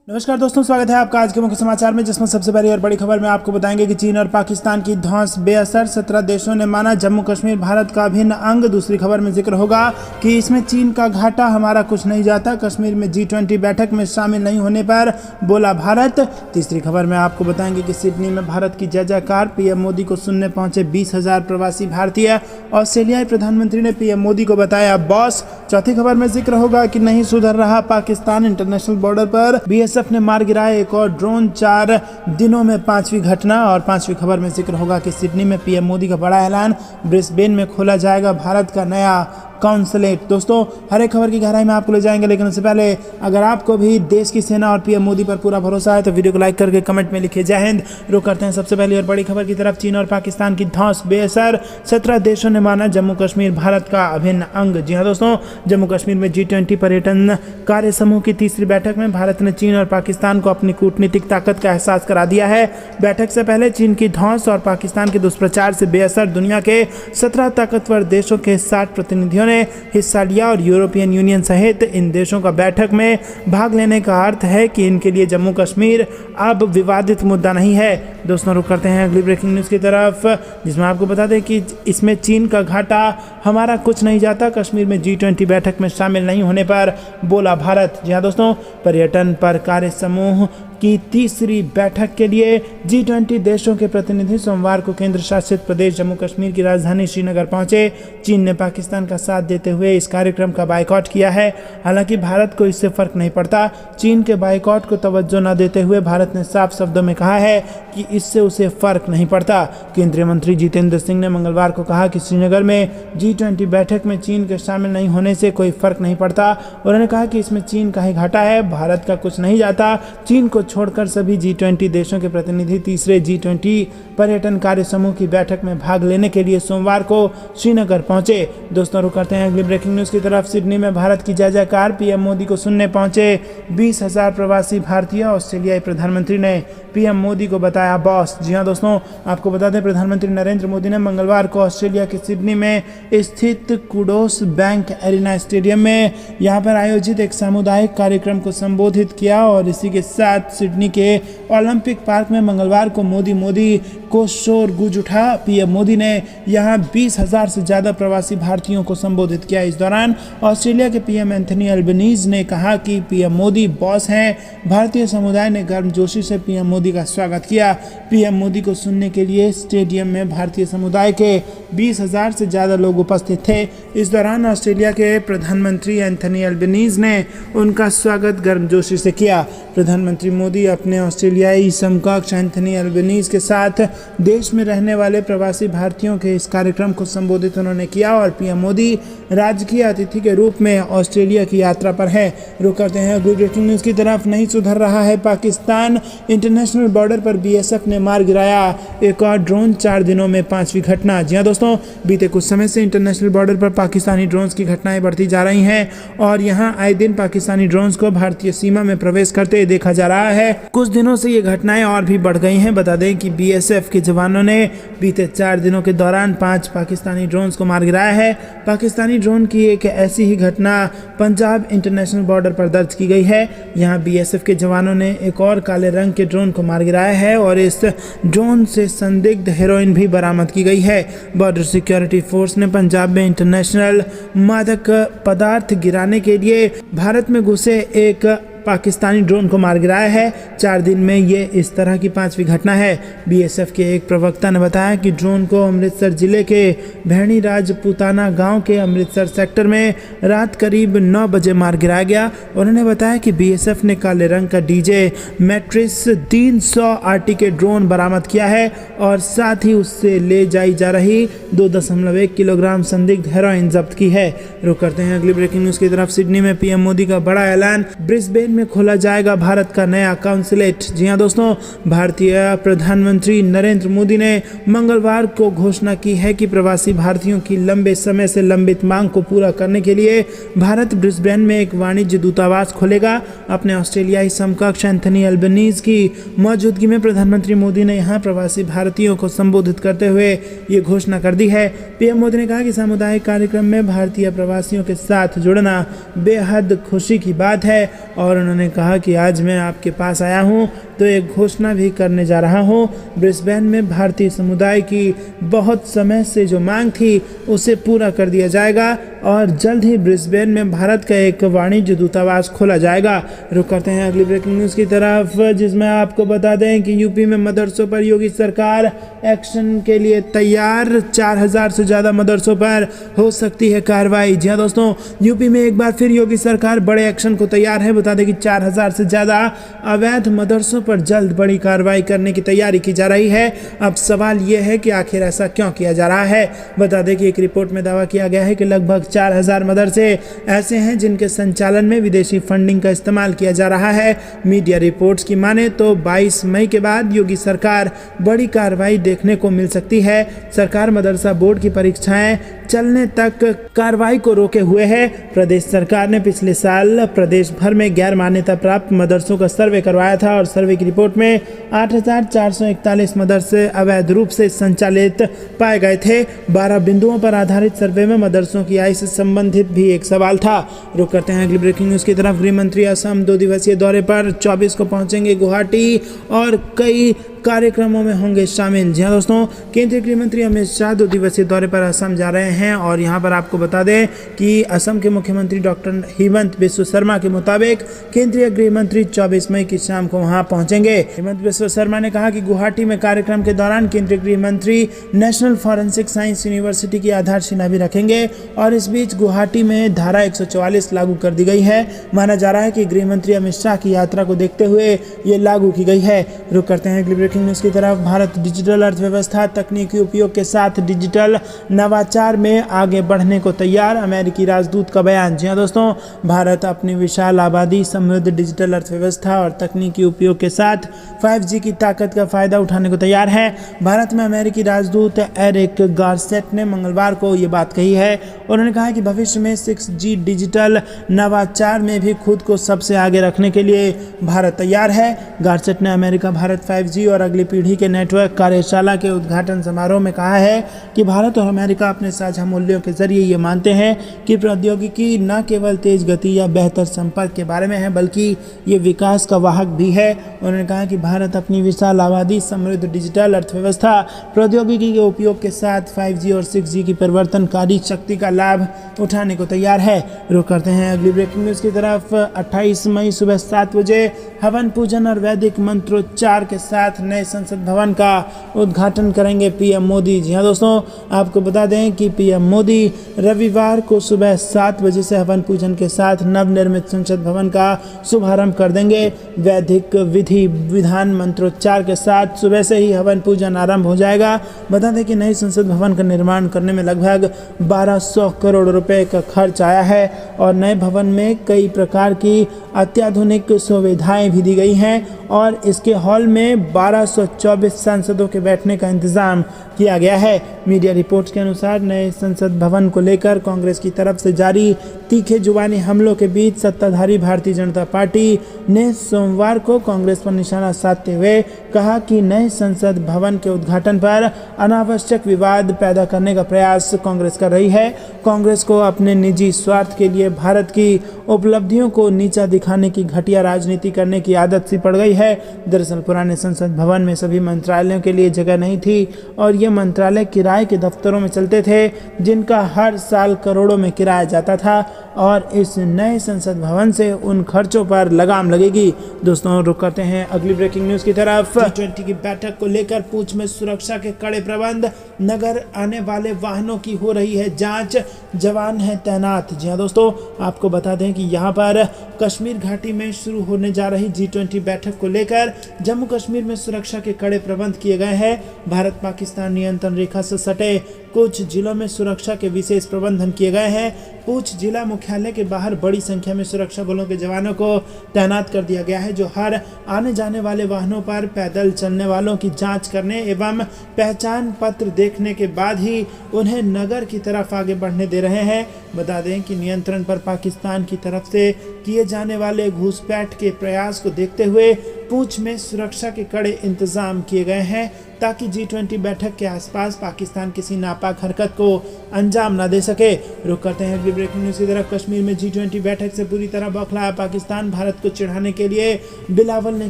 नमस्कार दोस्तों, स्वागत है आपका आज के मुख्य समाचार में, जिसमें सबसे पहली और बड़ी खबर में आपको बताएंगे कि चीन और पाकिस्तान की धौंस बेअसर, 17 देशों ने माना जम्मू कश्मीर भारत का अभिन्न अंग। दूसरी खबर में जिक्र होगा कि इसमें चीन का घाटा हमारा कुछ नहीं जाता, कश्मीर में G20 बैठक में शामिल नहीं होने पर बोला भारत। तीसरी खबर में आपको बताएंगे कि सिडनी में भारत की जय जयकार, पीएम मोदी को सुनने पहुंचे 20,000 प्रवासी भारतीय। ऑस्ट्रेलियाई प्रधानमंत्री ने पीएम मोदी को बताया बॉस। चौथी खबर में जिक्र होगा कि नहीं सुधर रहा पाकिस्तान, इंटरनेशनल बॉर्डर पर बीएसएफ ने मार गिराया एक और ड्रोन, 4 दिनों में 5वीं घटना। और 5वीं खबर में जिक्र होगा कि सिडनी में पीएम मोदी का बड़ा ऐलान, ब्रिस्बेन में खोला जाएगा भारत का नया काउंसलेट। दोस्तों, हर एक खबर की गहराई में आपको ले जाएंगे, लेकिन उससे पहले अगर आपको भी देश की सेना और पीएम मोदी पर पूरा भरोसा है तो वीडियो को लाइक करके कमेंट में लिखिए जय हिंद। रुक करते हैं सबसे पहली और बड़ी खबर की तरफ। चीन और पाकिस्तान की धौंस बेअसर, 17 देशों ने माना जम्मू कश्मीर भारत का अभिन्न अंग। जी हाँ दोस्तों, जम्मू कश्मीर में G20 पर्यटन कार्य समूह की तीसरी बैठक में भारत ने चीन और पाकिस्तान को अपनी कूटनीतिक ताकत का एहसास करा दिया है। बैठक से पहले चीन की धौंस और पाकिस्तान के दुष्प्रचार से बेअसर दुनिया के 17 ताकतवर देशों के 60 प्रतिनिधियों ने हिस्सा लिया और यूरोपियन यूनियन सहित इन देशों का बैठक में भाग लेने का अर्थ है कि इनके लिए जम्मू कश्मीर अब विवादित मुद्दा नहीं है। दोस्तों, रुक करते हैं अगली ब्रेकिंग न्यूज़ की तरफ, जिसमें आपको बता दें कि इसमें चीन का घाटा हमारा कुछ नहीं जाता, कश्मीर में G20 बैठक में शामिल नहीं होने पर बोला भारत। जी हाँ दोस्तों, पर्यटन पर कार्य समूह की तीसरी बैठक के लिए G20 देशों के प्रतिनिधि सोमवार को केंद्र शासित प्रदेश जम्मू कश्मीर की राजधानी श्रीनगर पहुंचे। चीन ने पाकिस्तान का साथ देते हुए इस कार्यक्रम का बायकॉट किया है। हालांकि भारत को इससे फर्क नहीं पड़ता। चीन के बायकॉट को तवज्जो न देते हुए भारत ने साफ शब्दों में कहा है कि इससे उसे फर्क नहीं पड़ता। केंद्रीय मंत्री जितेंद्र सिंह ने मंगलवार को कहा कि श्रीनगर में G20 बैठक में चीन के शामिल नहीं होने से कोई फर्क नहीं पड़ता। उन्होंने कहा कि इसमें चीन का ही घाटा है, भारत का कुछ नहीं जाता। चीन को छोड़कर सभी G20 देशों के प्रतिनिधि तीसरे G20 पर्यटन कार्य समूह की बैठक में भाग लेने के लिए सोमवार को श्रीनगर पहुंचे। दोस्तों, रुक करते हैं अगली ब्रेकिंग न्यूज़ की तरफ। सिडनी में भारत की जय जयकार, पीएम मोदी को सुनने पहुंचे 20,000 प्रवासी भारतीय। ऑस्ट्रेलियाई प्रधानमंत्री ने पीएम मोदी को बताया बॉस। जी हाँ दोस्तों, आपको बता दें प्रधानमंत्री नरेंद्र मोदी ने मंगलवार को ऑस्ट्रेलिया के सिडनी में स्थित कुडोस बैंक एरिना स्टेडियम में यहाँ पर आयोजित एक सामुदायिक कार्यक्रम को संबोधित किया और इसी के साथ सिडनी के ओलंपिक पार्क में मंगलवार को मोदी को शोर गूंज उठा। पीएम मोदी ने यहाँ 20,000 से ज़्यादा प्रवासी भारतीयों को संबोधित किया। इस दौरान ऑस्ट्रेलिया के पीएम एंथनी अल्बनीज ने कहा कि पीएम मोदी बॉस हैं। भारतीय समुदाय ने गर्मजोशी से पीएम मोदी का स्वागत किया। पीएम मोदी को सुनने के लिए स्टेडियम में भारतीय समुदाय के 20,000 से ज़्यादा लोग उपस्थित थे। इस दौरान ऑस्ट्रेलिया के प्रधानमंत्री एंथनी अल्बनीज ने उनका स्वागत गर्मजोशी से किया। प्रधानमंत्री मोदी अपने ऑस्ट्रेलियाई समकक्ष एंथनी अल्बनीज के साथ देश में रहने वाले प्रवासी भारतीयों के इस कार्यक्रम को संबोधित उन्होंने किया और पीएम मोदी राजकीय अतिथि के रूप में ऑस्ट्रेलिया की यात्रा पर है। रुक करते हैं अगली ब्रेकिंग न्यूज़ की तरफ। नहीं सुधर रहा है पाकिस्तान, इंटरनेशनल बॉर्डर पर बीएसएफ ने मार गिराया एक और ड्रोन, 4 दिनों में 5वीं घटना। जी हाँ दोस्तों, बीते कुछ समय से इंटरनेशनल बॉर्डर पर पाकिस्तानी ड्रोन्स की घटनाएं बढ़ती जा रही हैं और यहाँ आए दिन पाकिस्तानी ड्रोन्स को भारतीय सीमा में प्रवेश करते देखा जा रहा है। कुछ दिनों से ये घटनाएं और भी बढ़ गई हैं। बता दें कि बीएसएफ के जवानों ने बीते 4 दिनों के दौरान 5 पाकिस्तानी ड्रोन्स को मार गिराया है। पाकिस्तानी ड्रोन की एक ऐसी ही घटना पंजाब इंटरनेशनल बॉर्डर पर दर्ज की गई है। यहाँ बीएसएफ के जवानों ने एक और काले रंग के ड्रोन को मार गिराया है और इस ड्रोन से संदिग्ध हेरोइन भी बरामद की गई है। बॉर्डर सिक्योरिटी फोर्स ने पंजाब में इंटरनेशनल मादक पदार्थ गिराने के लिए भारत में घुसे एक पाकिस्तानी ड्रोन को मार गिराया है। 4 दिन में ये इस तरह की 5वीं घटना है। बीएसएफ के एक प्रवक्ता ने बताया कि ड्रोन को अमृतसर जिले के भैणी राजपूताना गांव के अमृतसर सेक्टर में रात करीब 9 बजे मार गिराया गया। उन्होंने बताया कि बीएसएफ ने काले रंग का डीजे मैट्रिस 300 आरटी के ड्रोन बरामद किया है और साथ ही उससे ले जाई जा रही 2.1 किलोग्राम संदिग्ध हेरोइन जब्त की है। रुक करते हैं अगली ब्रेकिंग न्यूज़ की तरफ। सिडनी में पीएम मोदी का बड़ा ऐलान, ब्रिस्बेन में खोला जाएगा भारत का नया काउंसलेट। जी हाँ दोस्तों, भारतीय प्रधानमंत्री नरेंद्र मोदी ने मंगलवार को घोषणा की है कि प्रवासी भारतीयों की लंबे समय से लंबित मांग को पूरा करने के लिए भारत ब्रिस्बेन में एक वाणिज्य दूतावास खोलेगा। अपने ऑस्ट्रेलियाई समकक्ष एंथनी अल्बनीज की मौजूदगी में प्रधानमंत्री मोदी ने यहाँ प्रवासी भारतीयों को संबोधित करते हुए ये घोषणा कर दी है। पीएम मोदी ने कहा कि सामुदायिक कार्यक्रम में भारतीय प्रवासियों के साथ जुड़ना बेहद खुशी की बात है और उन्होंने कहा कि आज मैं आपके पास आया हूं तो एक घोषणा भी करने जा रहा हूं। ब्रिस्बेन में भारतीय समुदाय की बहुत समय से जो मांग थी उसे पूरा कर दिया जाएगा और जल्द ही ब्रिस्बेन में भारत का एक वाणिज्य दूतावास खोला जाएगा। रुक करते हैं अगली ब्रेकिंग न्यूज़ की तरफ, जिसमें आपको बता दें कि यूपी में मदरसों पर योगी सरकार एक्शन के लिए तैयार। 4000 से ज़्यादा मदरसों पर हो सकती है कार्रवाई। जी हाँ दोस्तों, यूपी में एक बार फिर योगी सरकार बड़े एक्शन को तैयार है। बता दें कि 4000 से ज़्यादा अवैध मदरसों पर जल्द बड़ी कार्रवाई करने की तैयारी की जा रही है। अब सवाल ये है कि आखिर ऐसा क्यों किया जा रहा है। बता दें कि एक रिपोर्ट में दावा किया गया है कि लगभग 4000 मदरसे ऐसे हैं जिनके संचालन में विदेशी फंडिंग का इस्तेमाल किया जा रहा है। मीडिया रिपोर्ट्स की माने तो 22 मई के बाद योगी सरकार बड़ी कार्रवाई देखने को मिल सकती है। सरकार मदरसा बोर्ड की परीक्षाएं चलने तक कार्रवाई को रोके हुए है। प्रदेश सरकार ने पिछले साल प्रदेश भर में गैर मान्यता प्राप्त मदरसों का सर्वे करवाया था और सर्वे की रिपोर्ट में 8441 मदरसे अवैध रूप से संचालित पाए गए थे। 12 बिंदुओं पर आधारित सर्वे में मदरसों की आय से संबंधित भी एक सवाल था। रुक करते हैं अगली ब्रेकिंग न्यूज़ की तरफ। गृह मंत्री असम 2 दिवसीय दौरे पर 24 को पहुंचेंगे गुवाहाटी और कई कार्यक्रमों में होंगे शामिल। जी हाँ दोस्तों, केंद्रीय गृह मंत्री अमित शाह 2 दिवसीय दौरे पर असम जा रहे हैं और यहाँ पर आपको बता दें कि असम के मुख्यमंत्री डॉक्टर हिमंत बिस्वा शर्मा के मुताबिक केंद्रीय गृह मंत्री 24 मई की शाम को वहाँ पहुँचेंगे। हिमंत बिस्वा शर्मा ने कहा कि गुवाहाटी में कार्यक्रम के दौरान केंद्रीय गृह मंत्री नेशनल फॉरेंसिक साइंस यूनिवर्सिटी की आधारशिला भी रखेंगे और इस बीच गुवाहाटी में धारा 144 लागू कर दी गई है। माना जा रहा है कि गृह मंत्री अमित शाह की यात्रा को देखते हुए ये लागू की गई है। रुक करते हैं अगली ब्रेकिंग न्यूज़ की तरफ। भारत डिजिटल अर्थव्यवस्था तकनीकी उपयोग के साथ डिजिटल नवाचार में आगे बढ़ने को तैयार, अमेरिकी राजदूत का बयान। जी हाँ दोस्तों, भारत अपनी विशाल आबादी, समृद्ध डिजिटल अर्थव्यवस्था और तकनीकी उपयोग के साथ 5G की ताकत का फायदा उठाने को तैयार है। भारत में अमेरिकी राजदूत एरिक गारसेट ने मंगलवार को ये बात कही है। उन्होंने कहा कि भविष्य में 6G डिजिटल नवाचार में भी खुद को सबसे आगे रखने के लिए भारत तैयार है। गारसेट ने अमेरिका भारत 5G और अगली पीढ़ी के नेटवर्क कार्यशाला के उद्घाटन समारोह में कहा है कि भारत और अमेरिका अपने साझा मूल्यों के जरिए ये मानते हैं कि प्रौद्योगिकी न केवल तेज गति या बेहतर संपर्क के बारे में है बल्कि ये विकास का वाहक भी है। उन्होंने कहा कि भारत अपनी विशाल आबादी, समृद्ध डिजिटल अर्थव्यवस्था, प्रौद्योगिकी के उपयोग के साथ 5G और 6G की परिवर्तनकारी शक्ति का लाभ उठाने को तैयार है। रुक करते हैं अगली ब्रेकिंग न्यूज़ की तरफ। 28 मई सुबह 7 बजे हवन पूजन और वैदिक मंत्रोच्चार के साथ नए संसद भवन का उद्घाटन करेंगे पीएम मोदी। जी हाँ दोस्तों, आपको बता दें कि पीएम मोदी रविवार को सुबह 7 बजे से हवन पूजन के साथ नवनिर्मित संसद भवन का शुभारंभ कर देंगे। वैदिक विधि विधान मंत्रोच्चार के साथ सुबह से ही हवन पूजन आरंभ हो जाएगा। बता दें कि नई संसद भवन का निर्माण करने में लगभग 1200 करोड़ रुपए का खर्च आया है और नए भवन में कई प्रकार की अत्याधुनिक सुविधाएं भी दी गई हैं और इसके हॉल में 1224 सांसदों के बैठने का इंतजाम किया गया है। मीडिया रिपोर्ट्स के अनुसार नए संसद भवन को लेकर कांग्रेस की तरफ से जारी तीखे जुबानी हमलों के बीच सत्ताधारी भारतीय जनता पार्टी ने सोमवार को कांग्रेस पर निशाना साधते हुए कहा कि नए संसद भवन के उद्घाटन पर अनावश्यक विवाद पैदा करने का प्रयास कांग्रेस कर रही है। कांग्रेस को अपने निजी स्वार्थ के लिए भारत की उपलब्धियों को नीचा दिखाने की घटिया राजनीति करने की आदत सी पड़ गई है। दरअसल पुराने संसद भवन में सभी मंत्रालयों के लिए जगह नहीं थी और ये मंत्रालय किराए के दफ्तरों में चलते थे जिनका हर साल करोड़ों में किराया जाता था और इस नए संसद भवन से उन खर्चों पर लगाम लगेगी। दोस्तों, रुक करते हैं अगली ब्रेकिंग न्यूज़ की तरफ। G20 की बैठक को लेकर पूंछ में सुरक्षा के कड़े प्रबंध, नगर आने वाले वाहनों की हो रही है जांच, जवान है तैनात। जी हाँ दोस्तों, आपको बता दें कि यहाँ पर कश्मीर घाटी में शुरू होने जा रही G20 बैठक को लेकर जम्मू कश्मीर में सुरक्षा के कड़े प्रबंध किए गए हैं। भारत पाकिस्तान नियंत्रण रेखा से सटे कुछ जिलों में सुरक्षा के विशेष प्रबंधन किए गए हैं। पूंछ जिला मुख्यालय के बाहर बड़ी संख्या में सुरक्षा बलों के जवानों को तैनात कर दिया गया है जो हर आने जाने वाले वाहनों पर पैदल चलने वालों की जांच करने एवं पहचान पत्र देखने के बाद ही उन्हें नगर की तरफ आगे बढ़ने दे रहे हैं। बता दें कि नियंत्रण पर पाकिस्तान की तरफ से किए जाने वाले घुसपैठ के प्रयास को देखते हुए पूंछ में सुरक्षा के कड़े इंतजाम किए गए हैं ताकि G20 बैठक के आसपास पाकिस्तान किसी नापाक हरकत को अंजाम ना दे सके। रुक करते हैं अगली ब्रेकिंग न्यूज़ की तरफ। कश्मीर में G20 बैठक से पूरी तरह बौखलाया पाकिस्तान। भारत को चिढ़ाने के लिए बिलावल ने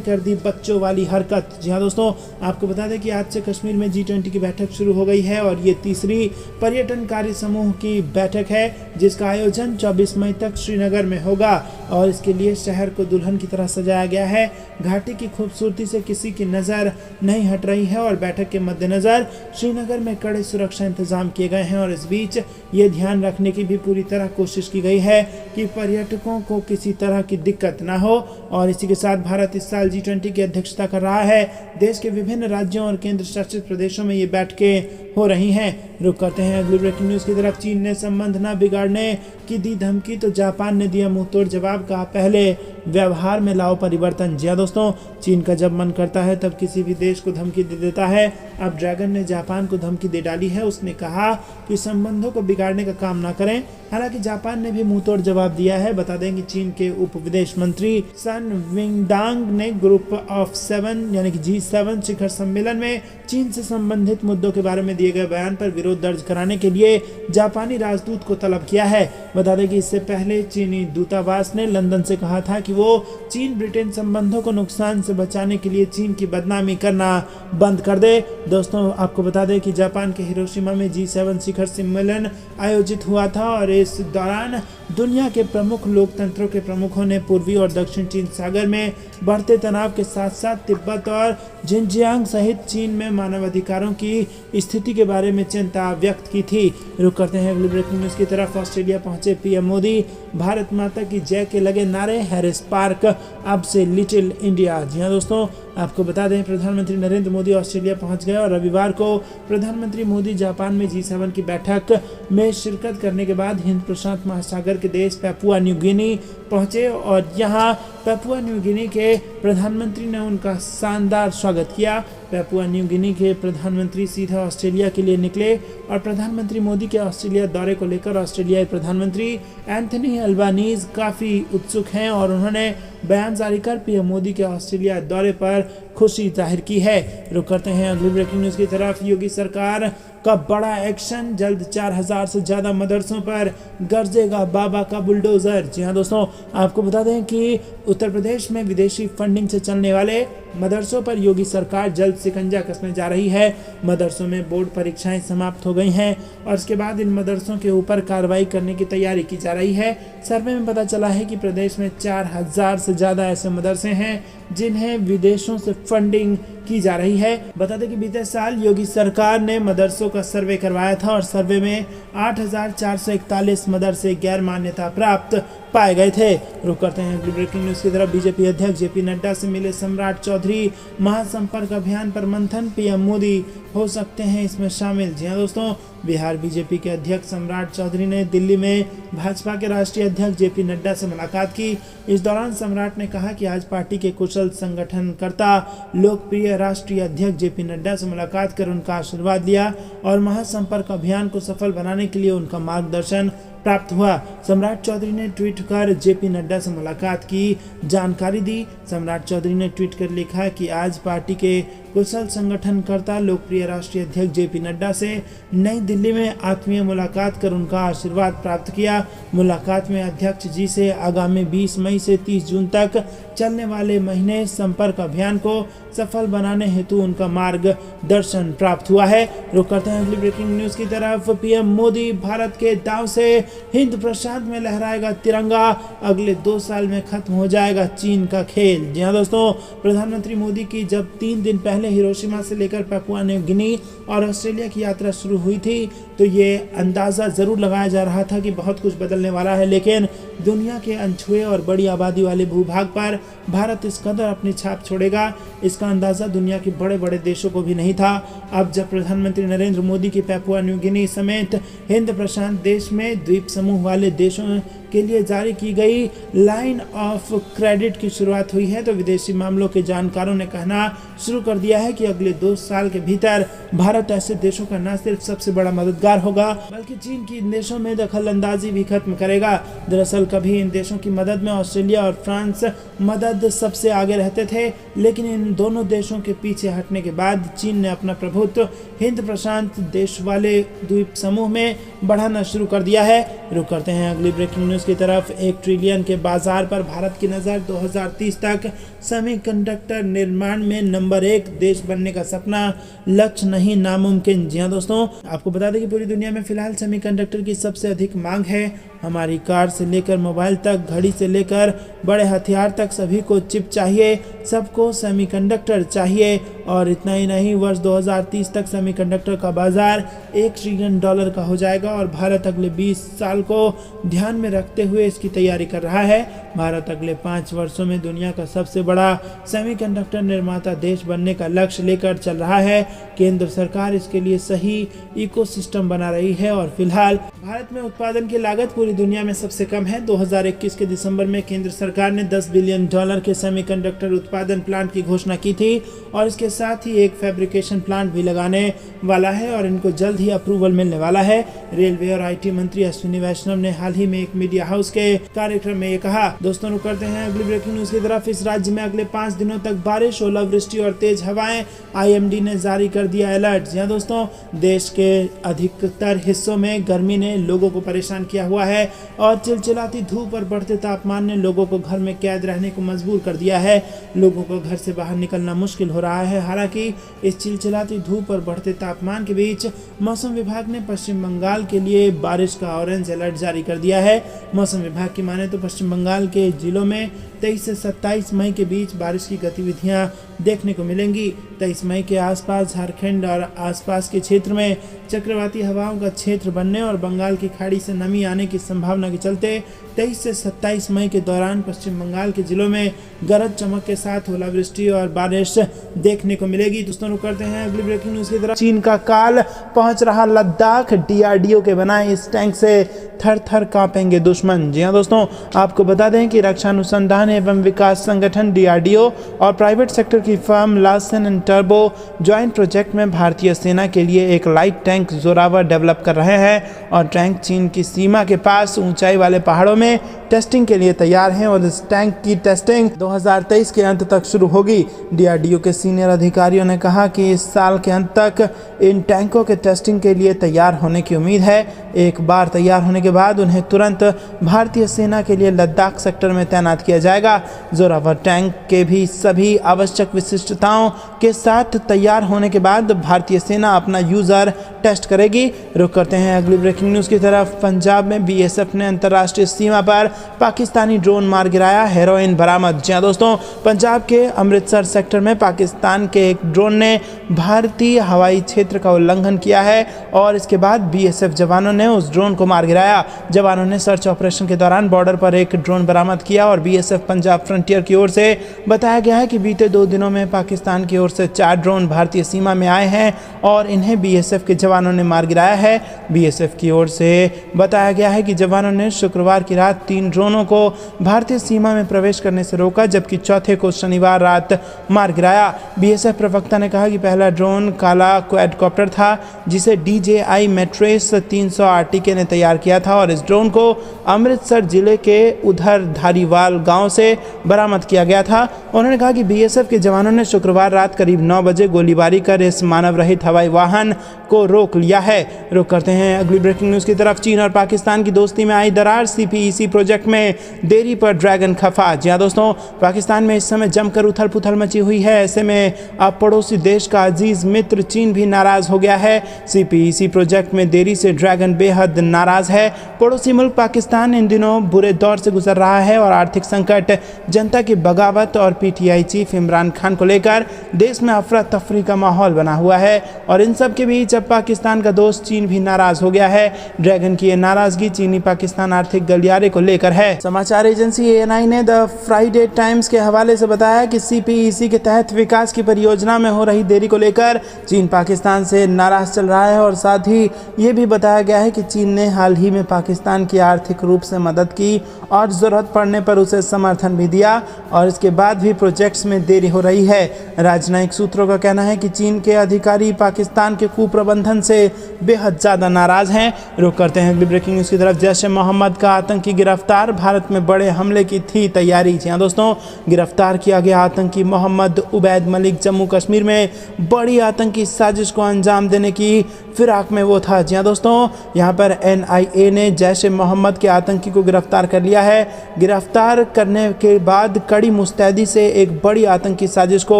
कर दी बच्चों वाली हरकत। जी हाँ दोस्तों, आपको बता दें कि आज से कश्मीर में G20 की बैठक शुरू हो गई है और ये तीसरी पर्यटन कार्य समूह की बैठक है जिसका आयोजन 24 मई तक श्रीनगर में होगा और इसके लिए शहर को दुल्हन की तरह सजाया गया है। घाटी की खूबसूरती से किसी की नज़र नहीं हट रही है और बैठक के मद्देनज़र श्रीनगर में कड़े सुरक्षा इंतजाम किए गए हैं और इस बीच ये ध्यान रखने की भी पूरी तरह कोशिश की गई है कि पर्यटकों को किसी तरह की दिक्कत ना हो। और इसी के साथ भारत इस साल G20 की अध्यक्षता कर रहा है। देश के विभिन्न राज्यों और केंद्र शासित प्रदेशों में ये बैठकें हो रही हैं। रुक करते हैं अगली ब्रेकिंग न्यूज़ की तरफ। चीन ने संबंध न बिगाड़ने की दी धमकी तो जापान ने दिया मुंहतोड़ जवाब। कहा पहले व्यवहार में लाओ परिवर्तन। जी हाँ दोस्तों, चीन का जब मन करता है तब किसी भी देश को धमकी दे देता है। अब ड्रैगन ने जापान को धमकी दे डाली है। उसने कहा कि संबंधों को बिगाड़ने का काम ना करें। हालांकि जापान ने भी मुंहतोड़ जवाब दिया है। बता दें कि चीन के उप विदेश मंत्री सन विंगडांग ने ग्रुप ऑफ 7 यानी कि G7 शिखर सम्मेलन में चीन से संबंधित मुद्दों के बारे में दिए गए बयान पर विरोध दर्ज कराने के लिए जापानी राजदूत को तलब किया है। बता दें कि इससे पहले चीनी दूतावास ने लंदन से कहा था कि वो चीन ब्रिटेन संबंधों को नुकसान से बचाने के लिए चीन की बदनामी करना बंद कर दे। दोस्तों, आपको बता दें कि जापान के हिरोशिमा में G7 शिखर सम्मेलन आयोजित हुआ था और इस दौरान दुनिया के प्रमुख लोकतंत्रों के प्रमुखों ने पूर्वी और दक्षिण चीन सागर में बढ़ते तनाव के साथ साथ तिब्बत और जिनजियांग सहित चीन में मानवाधिकारों की स्थिति के बारे में चिंता व्यक्त की थी। रुक करते हैं अगली ब्रेकिंग न्यूज़ की तरफ। ऑस्ट्रेलिया पहुंचे पीएम मोदी। भारत माता की जय के लगे नारे। हैरिस पार्क अब से लिटिल इंडिया। जी हाँ दोस्तों, आपको बता दें प्रधानमंत्री नरेंद्र मोदी ऑस्ट्रेलिया पहुंच गए और रविवार को प्रधानमंत्री मोदी जापान में G7 की बैठक में शिरकत करने के बाद हिंद प्रशांत महासागर के देश पेपुआ न्यू गिनी पहुंचे और यहां पेपुआ न्यू गिनी के प्रधानमंत्री ने उनका शानदार स्वागत किया। पेपुआ न्यू गिनी के प्रधानमंत्री सीधा ऑस्ट्रेलिया के लिए निकले और प्रधानमंत्री मोदी के ऑस्ट्रेलिया दौरे को लेकर ऑस्ट्रेलियाई प्रधानमंत्री एंथनी अल्बानीज काफ़ी उत्सुक हैं और उन्होंने बयान जारी कर पीएम मोदी के ऑस्ट्रेलिया दौरे पर खुशी जाहिर की है। रुक करते हैं अगली ब्रेकिंग न्यूज़ की तरफ। योगी सरकार का बड़ा एक्शन। जल्द 4000 से ज़्यादा मदरसों पर गरजेगा बाबा का बुलडोज़र। जी हाँ दोस्तों, आपको बता दें कि उत्तर प्रदेश में विदेशी फंडिंग से चलने वाले मदरसों पर योगी सरकार जल्द शिकंजा कसने जा रही है। मदरसों में बोर्ड परीक्षाएं समाप्त हो गई हैं और इसके बाद इन मदरसों के ऊपर कार्रवाई करने की तैयारी की जा रही है। सर्वे में पता चला है कि प्रदेश में 4000 से ज़्यादा ऐसे मदरसे हैं जिन्हें विदेशों से फंडिंग की जा रही है। बता दें कि बीते साल योगी सरकार ने मदरसों का सर्वे करवाया था और सर्वे में 8441 मदरसे गैर मान्यता प्राप्त पाए गए थे। रुक करते हैं अगली ब्रेकिंग न्यूज़ की तरफ। बीजेपी अध्यक्ष जेपी नड्डा से मिले सम्राट चौधरी। महासंपर्क अभियान पर मंथन। पीएम मोदी हो सकते हैं इसमें शामिल। जी हाँ दोस्तों, बिहार बीजेपी के अध्यक्ष सम्राट चौधरी ने दिल्ली में भाजपा के राष्ट्रीय अध्यक्ष जेपी नड्डा से मुलाकात की। इस दौरान सम्राट ने कहा कि आज पार्टी के कुशल संगठनकर्ता लोकप्रिय राष्ट्रीय अध्यक्ष जेपी नड्डा से मुलाकात कर उनका आशीर्वाद लिया और महासंपर्क अभियान को सफल बनाने के लिए उनका मार्गदर्शन प्राप्त हुआ। सम्राट चौधरी ने ट्वीट कर जेपी नड्डा से मुलाकात की जानकारी दी। सम्राट चौधरी ने ट्वीट कर लिखा कि आज पार्टी के कुशल संगठनकर्ता लोकप्रिय राष्ट्रीय अध्यक्ष जेपी नड्डा से नई दिल्ली में आत्मीय मुलाकात कर उनका आशीर्वाद प्राप्त किया। मुलाकात में अध्यक्ष जी से आगामी 20 मई से 30 जून तक चलने वाले महीने संपर्क अभियान को सफल बनाने हेतु उनका मार्गदर्शन प्राप्त हुआ है। रुक करते हैं अगली ब्रेकिंग न्यूज़ की तरफ। पीएम मोदी भारत के दाव से हिंद प्रशांत में लहराएगा तिरंगा। अगले 2 साल में खत्म हो जाएगा चीन का खेल। जी हाँ दोस्तों, प्रधानमंत्री मोदी की जब 3 दिन पहले हिरोशिमा से लेकर पेपुआ न्यू गिनी और ऑस्ट्रेलिया की यात्रा शुरू हुई थी तो ये अंदाज़ा ज़रूर लगाया जा रहा था कि बहुत कुछ बदलने वाला है, लेकिन दुनिया के अनछुए और बड़ी आबादी वाले भूभाग पर भारत इस कदर अपनी छाप छोड़ेगा, इसका अंदाज़ा दुनिया के बड़े बड़े देशों को भी नहीं था। अब जब प्रधानमंत्री नरेंद्र मोदी की पेपुआ न्यू गिनी समेत हिंद प्रशांत देश में द्वीप समूह वाले देशों के लिए जारी की गई लाइन ऑफ क्रेडिट की शुरुआत हुई है, तो विदेशी मामलों के जानकारों ने कहना शुरू कर दिया है कि अगले 2 साल के भीतर भारत ऐसे देशों का न सिर्फ सबसे बड़ा मददगार होगा बल्कि चीन की इन देशों में दखल अंदाजी भी खत्म करेगा। दरअसल कभी इन देशों की मदद में ऑस्ट्रेलिया और फ्रांस मदद सबसे आगे रहते थे, लेकिन इन दोनों देशों के पीछे हटने के बाद चीन ने अपना प्रभुत्व हिंद प्रशांत देश वाले द्वीप समूह में बढ़ाना शुरू कर दिया है। रुक करते हैं अगली ब्रेकिंग न्यूज की तरफ। 1 ट्रिलियन के बाजार पर भारत की नज़र। 2030 तक सेमीकंडक्टर निर्माण में नंबर 1 देश बनने का सपना लक्ष्य नहीं नामुमकिन। जी हाँ दोस्तों, आपको बता दें कि पूरी दुनिया में फिलहाल सेमीकंडक्टर की सबसे अधिक मांग है। हमारी कार से लेकर मोबाइल तक, घड़ी से लेकर बड़े हथियार तक सभी को चिप चाहिए, सबको सेमीकंडक्टर चाहिए। और इतना ही नहीं, वर्ष 2030 तक सेमीकंडक्टर का बाजार $1 ट्रिलियन का हो जाएगा और भारत अगले 20 साल को ध्यान में रखते हुए इसकी तैयारी कर रहा है। भारत अगले 5 वर्षों में दुनिया का सबसे बड़ा सेमीकंडक्टर निर्माता देश बनने का लक्ष्य लेकर चल रहा है। केंद्र सरकार इसके लिए सही इकोसिस्टम बना रही है और फिलहाल भारत में उत्पादन की लागत पूरी दुनिया में सबसे कम है। 2021 के दिसंबर में केंद्र सरकार ने $10 बिलियन के सेमीकंडक्टर उत्पादन प्लांट की घोषणा की थी और इसके साथ ही एक फैब्रिकेशन प्लांट भी लगाने वाला है और इनको जल्द ही अप्रूवल मिलने वाला है। रेलवे और IT मंत्री अश्विनी वैष्णव ने हाल ही में एक मीडिया हाउस के कार्यक्रम में ये कहा। दोस्तों रुक करते हैं अगली ब्रेकिंग न्यूज की तरफ। इस राज्य में अगले 5 दिनों तक बारिश, ओलावृष्टि और तेज हवाएं, IMD ने जारी कर दिया अलर्ट। जी हाँ दोस्तों, देश के अधिकतर हिस्सों में गर्मी ने लोगों को परेशान किया हुआ है और चिलचिलाती धूप और बढ़ते तापमान ने लोगों को घर में कैद रहने को मजबूर कर दिया है। लोगों को घर से बाहर निकलना मुश्किल हो रहा है। हालांकि इस चिलचिलाती धूप और बढ़ते तापमान के बीच मौसम विभाग ने पश्चिम बंगाल के लिए बारिश का ऑरेंज अलर्ट जारी कर दिया है। मौसम विभाग की माने तो पश्चिम बंगाल के जिलों में 23 से 27 मई के बीच बारिश की गतिविधियां देखने को मिलेंगी। 23 मई के आसपास झारखंड और आसपास के क्षेत्र में चक्रवाती हवाओं का क्षेत्र बनने और बंगाल की खाड़ी से नमी आने की संभावना के चलते 23 से 27 मई के दौरान पश्चिम बंगाल के जिलों में गरज चमक के साथ ओलावृष्टि और बारिश देखने को मिलेगी। दोस्तों रुक करते हैं अगली ब्रेकिंग न्यूज की तरफ। चीन का काल पहुंच रहा लद्दाख। DRDO के बनाए इस टैंक से थर थर कांपेंगे दुश्मन। जी हाँ दोस्तों, आपको बता दें कि रक्षा अनुसंधान एवं विकास संगठन DRDO और प्राइवेट सेक्टर की firm Larsen and turbo joint project में भारतीय सेना के लिए एक लाइट टैंक जोरावर डेवलप कर रहे हैं और टैंक चीन की सीमा के पास ऊंचाई वाले पहाड़ों में टेस्टिंग के लिए तैयार हैं और इस टैंक की टेस्टिंग 2023 के अंत तक शुरू होगी। DRDO के सीनियर अधिकारियों ने कहा कि इस साल के अंत तक इन टैंकों के टेस्टिंग के लिए तैयार होने की उम्मीद है। एक बार तैयार होने के बाद उन्हें तुरंत भारतीय सेना के लिए लद्दाख सेक्टर में तैनात किया जाएगा। जोरावर टैंक के भी सभी आवश्यक विशिष्टताओं के साथ तैयार होने के बाद भारतीय सेना अपना यूजर टेस्ट करेगी। रुक करते हैं अगली ब्रेकिंग न्यूज की तरफ। पंजाब में BSF ने अंतर्राष्ट्रीय सीमा पर पाकिस्तानी ड्रोन मार गिराया, हेरोइन बरामद। जी हाँ दोस्तों, पंजाब के अमृतसर सेक्टर में पाकिस्तान के एक ड्रोन ने भारतीय हवाई क्षेत्र का उल्लंघन किया है और इसके बाद BSF जवानों ने उस ड्रोन को मार गिराया। जवानों ने सर्च ऑपरेशन के दौरान बॉर्डर पर एक ड्रोन बरामद किया और BSF पंजाब फ्रंटियर की ओर से बताया गया है कि बीते 2 दिनों में पाकिस्तान की ओर से 4 ड्रोन भारतीय सीमा में आए हैं और इन्हें BSF के जवानों ने मार गिराया है। BSF की ओर से बताया गया है कि जवानों ने शुक्रवार की रात 3 ड्रोनों को भारतीय सीमा में प्रवेश करने से रोका, जबकि चौथे को शनिवार रात मार गिराया। BSF प्रवक्ता ने कहा कि पहला ड्रोन काला क्वाडकॉप्टर था जिसे DJI मैट्रेस 300 RTK ने तैयार किया था और इस ड्रोन को अमृतसर जिले के उधर धारीवाल गांव से बरामद किया गया था। उन्होंने कहा कि BSF के जवानों ने शुक्रवार रात करीब 9 बजे गोलीबारी कर इस मानव रहित हवाई वाहन को रोक लिया है। रुक करते हैं अगली ब्रेकिंग न्यूज की तरफ। चीन और पाकिस्तान की दोस्ती में आई दरार, CPEC प्रोजेक्ट में देरी पर ड्रैगन खफा। जी हाँ दोस्तों, पाकिस्तान में इस समय जमकर उथल पुथल मची हुई है। ऐसे में अब पड़ोसी देश का अजीज मित्र चीन भी नाराज हो गया है। CPEC प्रोजेक्ट में देरी से ड्रैगन बेहद नाराज है। पड़ोसी मुल्क पाकिस्तान इन दिनों बुरे दौर से गुजर रहा है और आर्थिक संकट, जनता की बगावत और PTI चीफ इमरान खान को लेकर देश में अफरा तफरी का माहौल बना हुआ है। और इन सब के बीच अब पाकिस्तान का दोस्त चीन भी नाराज हो गया है। ड्रैगन की ये नाराजगी चीनी पाकिस्तान आर्थिक गलियारे को लेकर है। समाचार एजेंसी ANI ने द फ्राइडे टाइम्स के हवाले से बताया कि CPEC के तहत विकास की परियोजना में हो रही देरी को लेकर चीन पाकिस्तान से नाराज चल रहा है और साथ ही ये भी बताया गया है कि चीन ने हाल ही में पाकिस्तान की आर्थिक रूप से मदद की और ज़रूरत पड़ने पर उसे समर्थन भी दिया और इसके बाद भी प्रोजेक्ट्स में देरी हो रही है। राजनयिक सूत्रों का कहना है कि चीन के अधिकारी पाकिस्तान के कुप्रबंधन से बेहद ज़्यादा नाराज़ हैं। रुक करते हैं अगली ब्रेकिंग न्यूज़ की तरफ। जैश-ए-मोहम्मद का आतंकी गिरफ्तार, भारत में बड़े हमले की थी तैयारी। जी हाँ दोस्तों, गिरफ्तार किया गया आतंकी मोहम्मद उबैद मलिक जम्मू कश्मीर में बड़ी आतंकी साजिश को अंजाम देने की फिराक में वो था। जी हाँ दोस्तों, यहाँ पर NIA ने जैश-ए-मोहम्मद के आतंकी को गिरफ्तार कर लिया है। गिरफ्तार करने के बाद कड़ी मुस्तैदी से एक बड़ी आतंकी साजिश को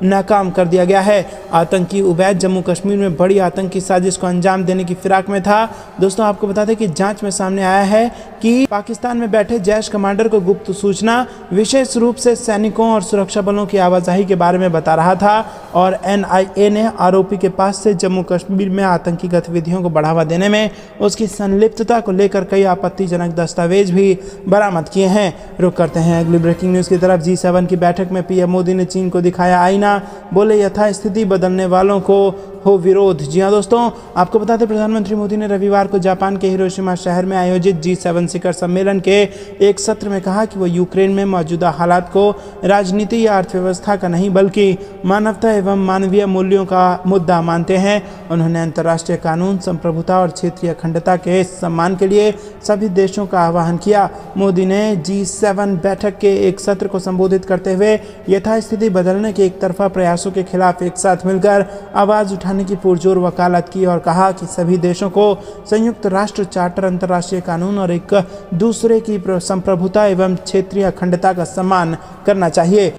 नाकाम कर दिया गया है। आतंकी उबैद जम्मू कश्मीर में बड़ी आतंकी साजिश को अंजाम देने की फिराक में था। दोस्तों आपको बता दें कि जांच में सामने आया है कि पाकिस्तान में बैठे जैश कमांडर को गुप्त सूचना विशेष रूप से सैनिकों और सुरक्षा बलों की आवाजाही के बारे में बता रहा था और NIA ने आरोपी के पास से जम्मू कश्मीर में आतंकी गतिविधियों को बढ़ावा देने में उसकी संलिप्तता को लेकर कई आपत्तिजनक दस्तावेज भी बरामद किए हैं। रुक करते हैं अगली ब्रेकिंग न्यूज़ की तरफ। G7 की बैठक में PM मोदी ने चीन को दिखाया आईना, बोले यथास्थिति बदलने वालों को हो विरोध। जी हाँ दोस्तों, आपको बता दें प्रधानमंत्री मोदी ने रविवार को जापान के हिरोशिमा शहर में आयोजित G7 शिखर सम्मेलन के एक सत्र में कहा कि वो यूक्रेन में मौजूदा हालात को राजनीति या अर्थव्यवस्था का नहीं बल्कि मानवता एवं मानवीय मूल्यों का मुद्दा मानते हैं। उन्होंने अंतर्राष्ट्रीय कानून, संप्रभुता और क्षेत्रीय अखंडता के सम्मान के लिए सभी देशों का आह्वान किया। मोदी ने G7 बैठक के एक सत्र को संबोधित करते हुए यथास्थिति बदलने के एक तरफा प्रयासों के खिलाफ एक साथ मिलकर आवाज़ उठाने की पुरजोर वकालत की और कहा कि सभी देशों को संयुक्त राष्ट्र चार्टर, अंतर्राष्ट्रीय कानून और एक दूसरे की संप्रभुता एवं क्षेत्रीय अखंडता का सम्मान करना चाहिए।